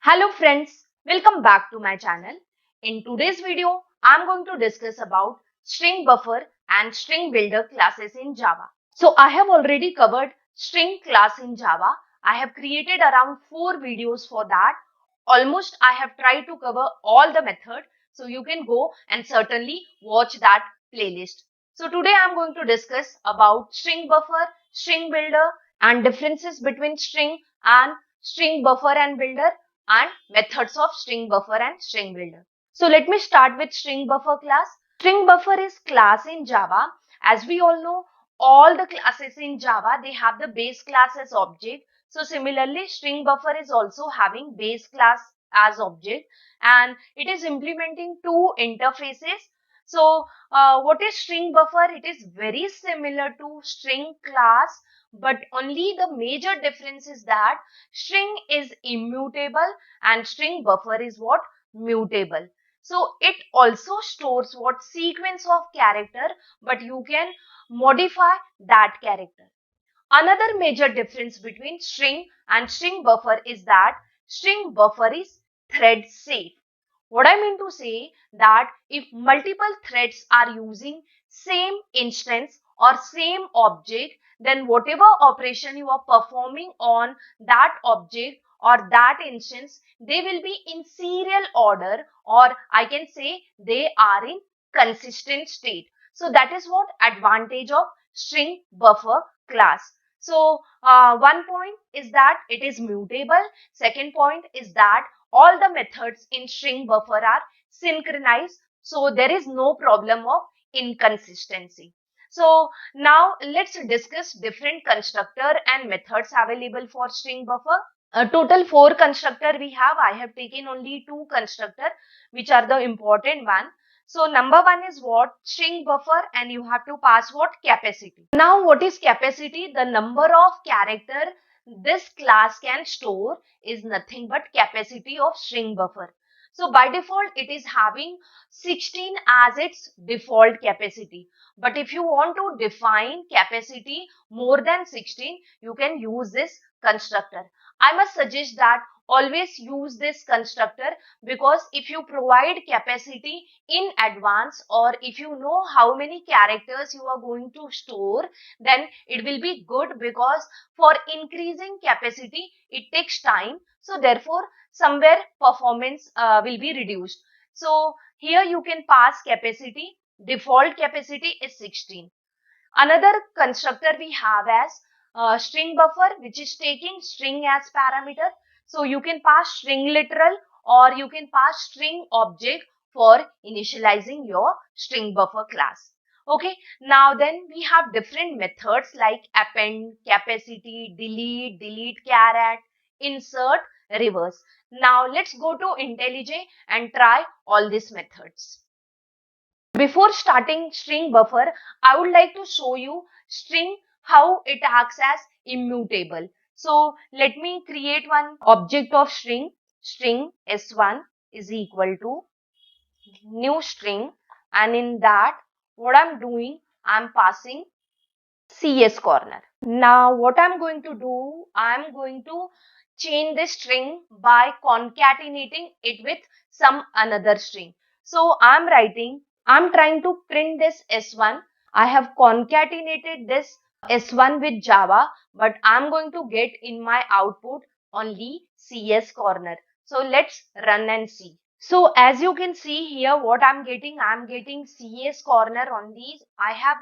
Hello friends, welcome back to my channel. In today's video, I'm going to discuss about string buffer and string builder classes in Java. So I have already covered string class in Java. I have created around 4 videos for that. Almost I have tried to cover all the method. So you can go and certainly watch that playlist. So today I'm going to discuss about string buffer, string builder and differences between string and string buffer and builder and methods of string buffer and string builder. So let me start with string buffer class. String buffer is class in Java. As we all know, all the classes in Java, they have the base class as object. So similarly, string buffer is also having base class as object and it is implementing two interfaces. So what is string buffer? It is very similar to string class, but only the major difference is that string is immutable and string buffer is what? Mutable. So it also stores what? Sequence of character, but you can modify that character. Another major difference between string and string buffer is that string buffer is thread safe. What I mean to say that if multiple threads are using same instance or same object, then whatever operation you are performing on that object or that instance, they will be in serial order, or I can say they are in consistent state. So that is what advantage of string buffer class. So one point is that it is mutable. Second point is that all the methods in string buffer are synchronized, so there is no problem of inconsistency. So now let's discuss different constructor and methods available for string buffer. A total 4 constructor we have. I have taken only 2 constructor which are the important one. So number 1 is what? String buffer, and you have to pass what? Capacity. Now what is capacity? The number of character this class can store is nothing but capacity of string buffer. So by default it is having 16 as its default capacity. But if you want to define capacity more than 16, you can use this constructor. I must suggest that always use this constructor, because if you provide capacity in advance, or if you know how many characters you are going to store, then it will be good, because for increasing capacity it takes time. So therefore somewhere performance will be reduced. So here you can pass capacity. Default capacity is 16. Another constructor we have as string buffer, which is taking string as parameter. So you can pass string literal or you can pass string object for initializing your string buffer class. Okay, now then we have different methods like append, capacity, delete char, insert, reverse. Now let's go to IntelliJ and try all these methods. Before starting string buffer, I would like to show you string, how it acts as immutable. So let me create one object of string. String s1 is equal to new string, and in that what I'm doing, I'm passing CS corner. Now what I'm going to do, I'm going to change this string by concatenating it with some another string. So I'm trying to print this S1. I have concatenated this S1 with Java, but I'm going to get in my output only CS corner. So let's run and see. So as you can see here, what I'm getting CS corner on these. I have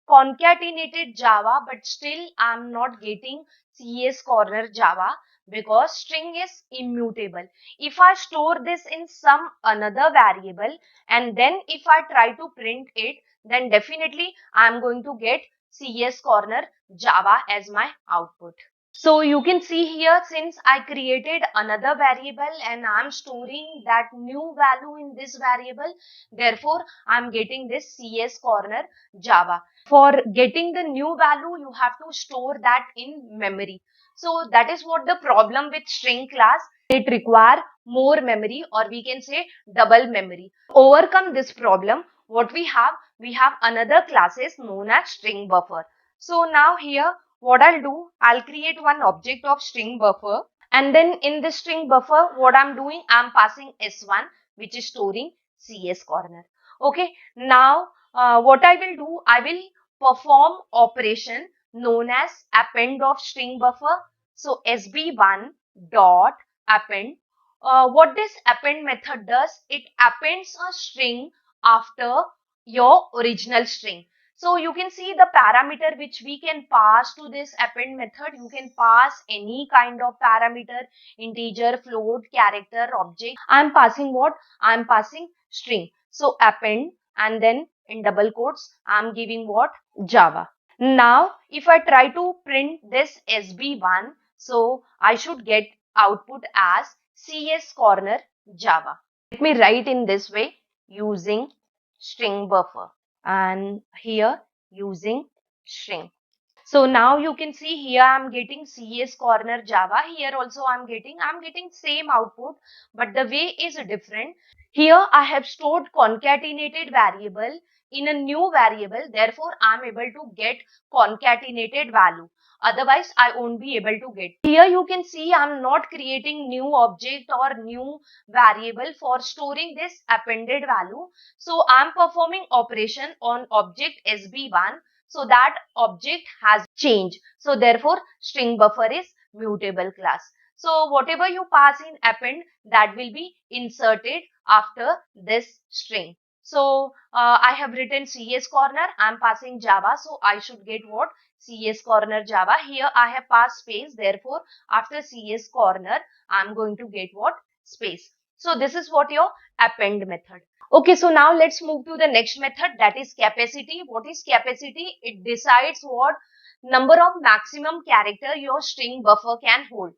concatenated Java, but still I'm not getting CS corner Java, because string is immutable. If I store this in some another variable and then if I try to print it, then definitely I'm going to get CS corner Java as my output. So you can see here, since I created another variable and I'm storing that new value in this variable, therefore I'm getting this CS corner Java. For getting the new value, you have to store that in memory. So that is what the problem with string class. It require more memory, or we can say double memory. To overcome this problem, what we have another classes known as string buffer. So now here what I'll do, I'll create one object of string buffer And then in this string buffer, what I'm doing, I'm passing S1, which is storing CS corner. Okay, now what I will do, I will perform operation known as append of string buffer. So SB1 dot append. What this append method does, it appends a string after your original string. So you can see the parameter which we can pass to this append method. You can pass any kind of parameter, integer, float, character, object. I'm passing what? I'm passing string. So append, and then in double quotes, I'm giving what? Java. Now, if I try to print this SB1, so I should get output as CS corner Java. Let me write in this way using string buffer, and here using string. So now you can see here I'm getting CS corner Java. Here also I'm getting same output, but the way is different. Here I have stored concatenated variable in a new variable. Therefore, I'm able to get concatenated value. Otherwise, I won't be able to get. Here you can see I'm not creating new object or new variable for storing this appended value. So I'm performing operation on object SB1. So that object has changed. So therefore, string buffer is mutable class. So whatever you pass in append, that will be inserted after this string. So I have written CS corner, I am passing Java, so I should get what? CS corner Java. Here I have passed space, therefore after CS corner I am going to get what? Space. So this is what your append method. Okay, so now let's move to the next method, that is capacity. What is capacity? It decides what number of maximum character your string buffer can hold.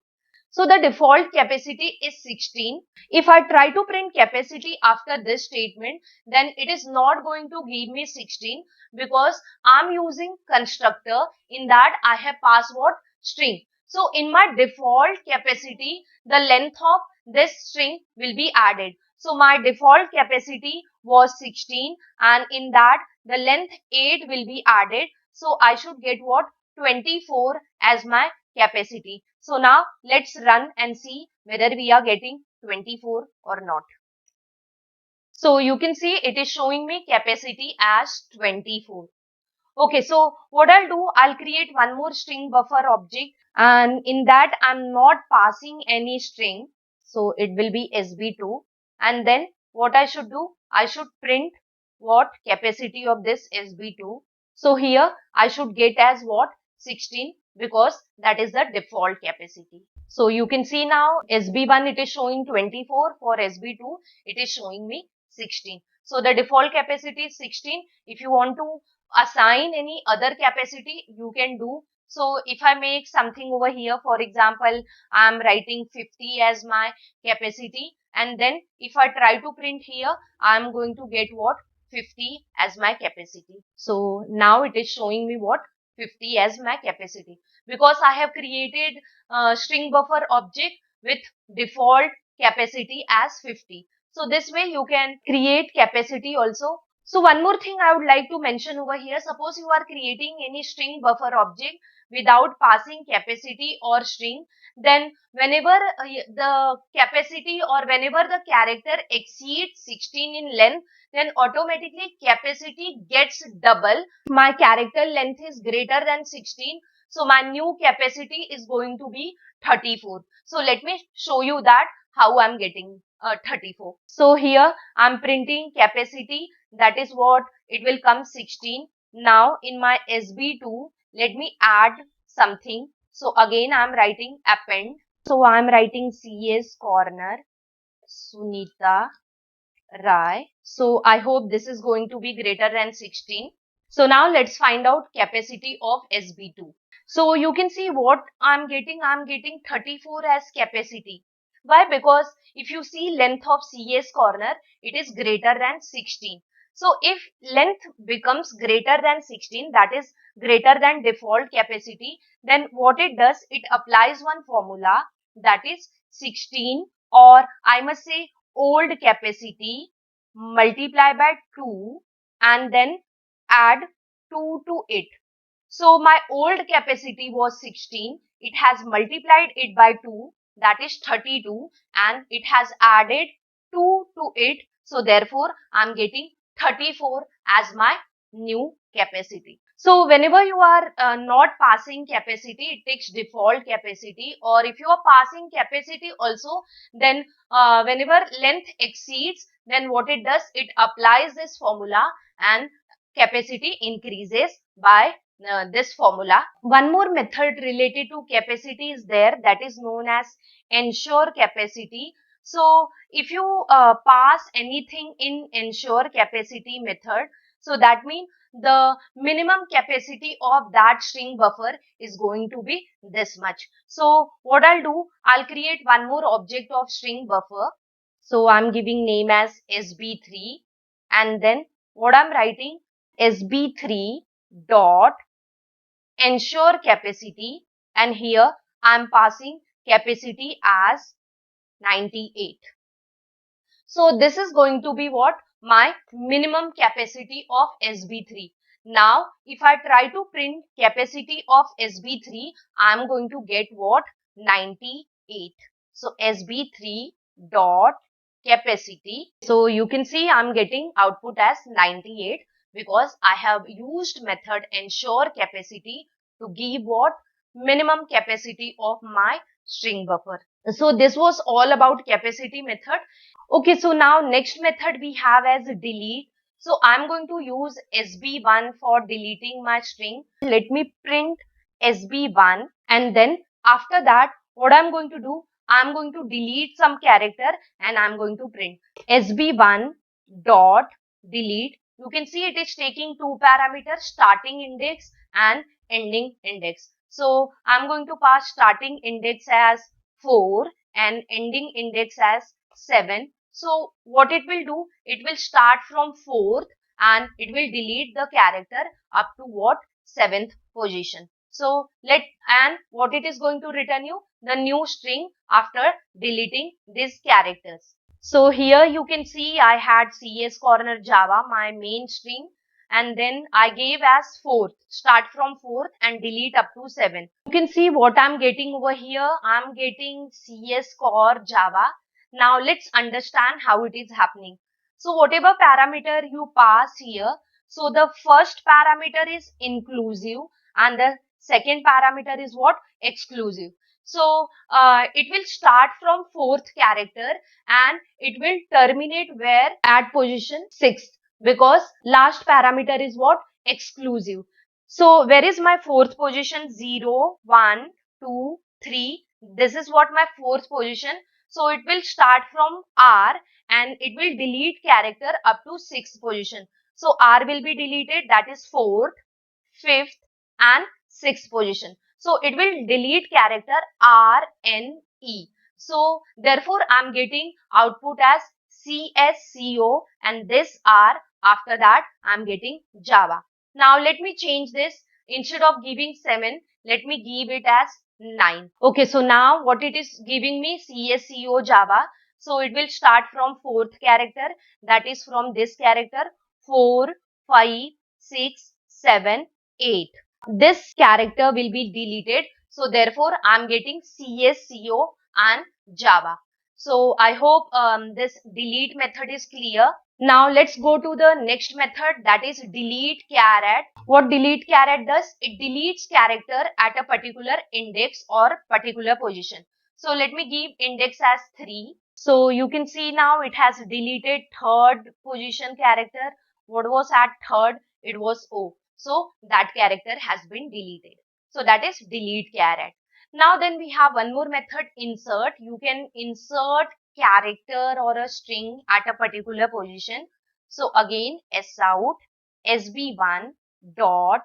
So the default capacity is 16. If I try to print capacity after this statement, then it is not going to give me 16 because I'm using constructor. In that I have passed what? String. So in my default capacity, the length of this string will be added. So my default capacity was 16 and in that the length 8 will be added. So I should get what? 24 as my capacity. So now let's run and see whether we are getting 24 or not. So you can see it is showing me capacity as 24. Okay, so what I'll do, I'll create one more string buffer object and in that I'm not passing any string. So it will be SB2 and then what I should do, I should print what capacity of this SB2. So here I should get as what? 16 because that is the default capacity. So you can see now SB1 it is showing 24, for SB2 it is showing me 16. So the default capacity is 16. If you want to assign any other capacity, you can do. So if I make something over here, for example, I am writing 50 as my capacity and then if I try to print here, I am going to get what? 50 as my capacity. So now it is showing me what? 50 as my capacity because I have created string buffer object with default capacity as 50. So this way you can create capacity also. So one more thing I would like to mention over here, suppose you are creating any string buffer object without passing capacity or string, then whenever the capacity or whenever the character exceeds 16 in length, then automatically capacity gets double. My character length is greater than 16. So my new capacity is going to be 34. So let me show you that how I'm getting 34. So here I'm printing capacity, that is what it will come 16. Now in my SB2, let me add something. So again I'm writing append. So I'm writing CS corner Sunita Rai. So I hope this is going to be greater than 16. So now let's find out capacity of SB2. So you can see what I'm getting 34 as capacity. Why? Because if you see length of CS corner, it is greater than 16. So if length becomes greater than 16, that is greater than default capacity, then what it does, it applies one formula, that is 16, or I must say old capacity multiply by 2 and then add 2 to it. So my old capacity was 16. It has multiplied it by 2. that is 32, and it has added 2 to it. So therefore, I'm getting 34 as my new capacity. So whenever you are not passing capacity, it takes default capacity, or if you are passing capacity also, then whenever length exceeds, then what it does, it applies this formula and capacity increases by this formula. One more method related to capacity is there, that is known as ensure capacity. So if you pass anything in ensure capacity method, so that means the minimum capacity of that string buffer is going to be this much. So what I'll do, I'll create one more object of string buffer. So I'm giving name as sb3, and then what I'm writing, sb3 dot ensure capacity, and here I'm passing capacity as 98. So this is going to be what? My minimum capacity of SB3. Now, if I try to print capacity of SB3, I'm going to get what? 98. So SB3 dot capacity. So you can see I'm getting output as 98 because I have used method ensure capacity to give what? Minimum capacity of my string buffer. So this was all about capacity method. Okay, so now next method we have as delete. So I'm going to use SB1 for deleting my string. Let me print SB1, and then after that, what I'm going to do, I'm going to delete some character and I'm going to print SB1 dot delete. You can see it is taking two parameters, starting index and ending index. So I'm going to pass starting index as 4 and ending index as 7. So what it will do, it will start from 4th and it will delete the character up to what? 7th position. So and what it is going to return you? The new string after deleting these characters. So here you can see I had CS corner Java, my main string, and then I gave as 4th, start from 4th and delete up to 7. You can see what I'm getting over here. I'm getting CS core Java. Now let's understand how it is happening. So whatever parameter you pass here, so the first parameter is inclusive and the second parameter is what? Exclusive. So it will start from 4th character and it will terminate where? At position 6th, because last parameter is what? Exclusive. So where is my 4th position? 0, 1, 2, 3. This is what my 4th position. So it will start from R and it will delete character up to 6th position. So R will be deleted, that is 4th, 5th and 6th position. So it will delete character R, N, E. So therefore I'm getting output as CSCO and this R. After that I'm getting Java. Now let me change this. Instead of giving 7, let me give it as 9. Okay, so now what it is giving me? CSCO Java. So it will start from 4th character, that is from this character 4, 5, 6, 7, 8. This character will be deleted. So therefore I'm getting CSCO and Java. So I hope this delete method is clear. Now let's go to the next method, that is delete caret. What delete caret does? It deletes character at a particular index or particular position. So let me give index as 3. So you can see now it has deleted 3rd position character. What was at 3rd? It was O. So that character has been deleted. So that is delete caret. Now then we have one more method, insert. You can insert character or a string at a particular position. So again, sout sb1 dot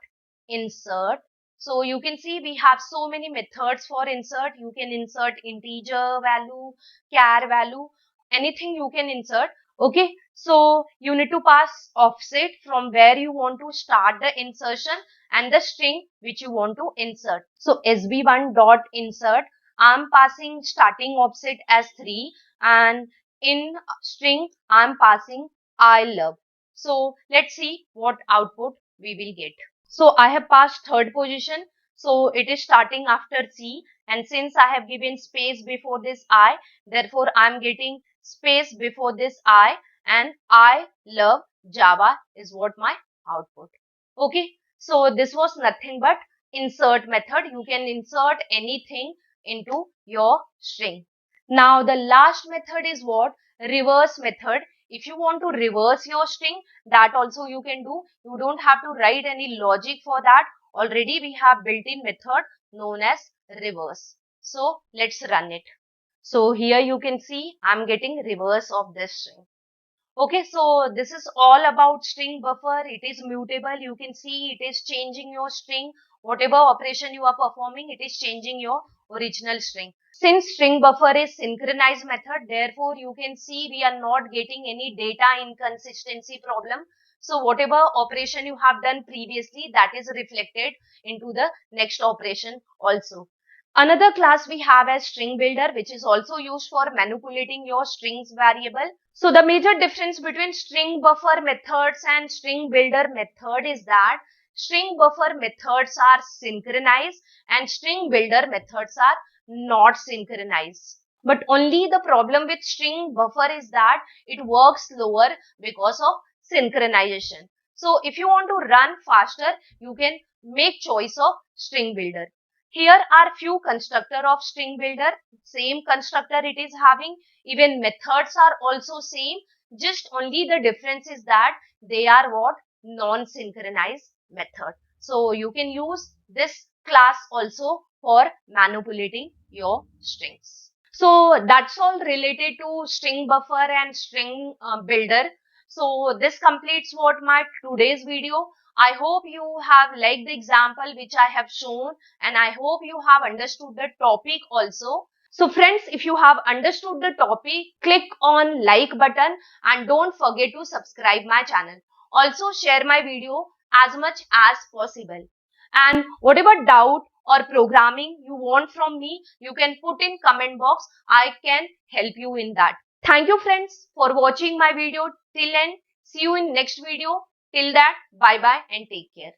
insert. So you can see we have so many methods for insert. You can insert integer value, char value, anything you can insert. Okay, so you need to pass offset from where you want to start the insertion and the string which you want to insert. So sb1 dot insert, I'm passing starting offset as 3 and in string I'm passing I love. So let's see what output we will get. So I have passed 3rd position. So it is starting after C, and since I have given space before this I, therefore I am getting space before this I, and I love Java is what my output. Okay, so this was nothing but insert method. You can insert anything into your string. Now the last method is what? Reverse method. If you want to reverse your string, that also you can do. You don't have to write any logic for that. Already we have built-in method known as reverse. So let's run it. So here you can see I'm getting reverse of this string. Okay, so this is all about string buffer. It is mutable. You can see it is changing your string. Whatever operation you are performing, it is changing your original string. Since string buffer is synchronized method, therefore you can see we are not getting any data inconsistency problem. So whatever operation you have done previously, that is reflected into the next operation also. Another class we have as string builder, which is also used for manipulating your strings variable. So the major difference between string buffer methods and string builder method is that string buffer methods are synchronized and string builder methods are not synchronized. But only the problem with string buffer is that it works slower because of synchronization. So if you want to run faster, you can make choice of string builder. Here are few constructor of string builder. Same constructor it is having. Even methods are also same. Just only the difference is that they are what? Non-synchronized method. So you can use this class also for manipulating your strings. So that's all related to string buffer and string builder. So this completes what my today's video. I hope you have liked the example which I have shown, and I hope you have understood the topic also. So friends, if you have understood the topic, click on like button and don't forget to subscribe my channel. Also share my video as much as possible. And whatever doubt or programming you want from me, you can put in comment box. I can help you in that. Thank you friends for watching my video till end. See you in next video. Till that, bye bye and take care.